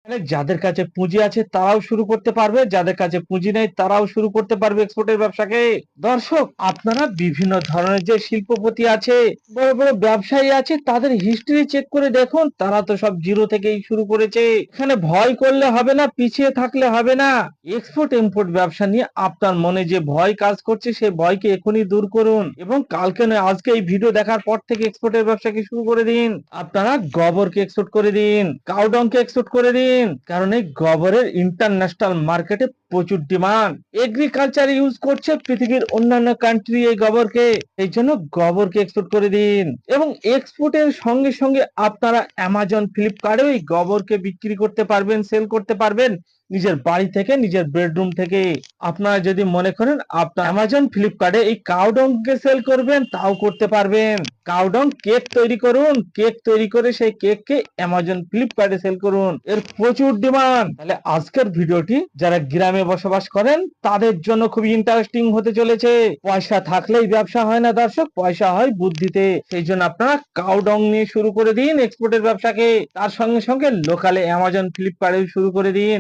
যাদের কাছে পুঁজি আছে তারাও শুরু করতে পারবে, যাদের কাছে পুঁজি নেই তারাও শুরু করতে পারবে এক্সপোর্টের ব্যবসাকে। দর্শক, আপনারা বিভিন্ন ধরনের যে শিল্পপতি আছে, বড় বড় ব্যবসায়ী আছে, তাদের হিস্ট্রি চেক করে দেখুন, তারা তো সব জিরো থেকেই শুরু করেছে। এখানে ভয় করলে হবে না, পিছিয়ে থাকলে হবে না। এক্সপোর্ট ইম্পোর্ট ব্যবসা নিয়ে আপনার মনে যে ভয় কাজ করছে, সেই ভয়কে এখনই দূর করুন এবং কালকে নয় আজকে এই ভিডিও দেখার পর থেকে এক্সপোর্টের ব্যবসাকে শুরু করে দিন। আপনারা গোবরকে এক্সপোর্ট করে দিন, কাউডংকে এক্সপোর্ট করে দিন, কারণ এই গোবরের ইন্টারন্যাশনাল মার্কেটে প্রচুর ডিমান্ড। এগ্রিকালচার ইউজ করছে পৃথিবীর অন্যান্য কান্ট্রি এই গোবরকে, এই জন্য গোবরকে এক্সপোর্ট করে দিন। এবং এক্সপোর্টের সঙ্গে সঙ্গে আপনারা অ্যামাজন ফ্লিপকার্টেও এই গোবরকে বিক্রি করতে পারবেন, সেল করতে পারবেন নিজের বাড়ি থেকে, নিজের বেডরুম থেকে। আপনারা যদি মনে করেন আপনার অ্যামাজন ফ্লিপকার্টে এই কাউডংকে সেল করবেন, তাও করতে পারবেন। কাউডং কেক তৈরি করুন, কেক তৈরি করে সেই কেককে অ্যামাজন ফ্লিপকার্টে সেল করুন, এর প্রচুর ডিমান্ড। তাহলে আজকের ভিডিওটি যারা গ্রামে বসবাস করেন তাদের জন্য খুবই ইন্টারেস্টিং হতে চলেছে। পয়সা থাকলেই ব্যবসা হয় না দর্শক, পয়সা হয় বুদ্ধিতে। সেই জন্য আপনারা কাউডং নিয়ে শুরু করে দিন এক্সপোর্টের ব্যবসাকে, তার সঙ্গে সঙ্গে লোকালে অ্যামাজন ফ্লিপকার্টেও শুরু করে দিন।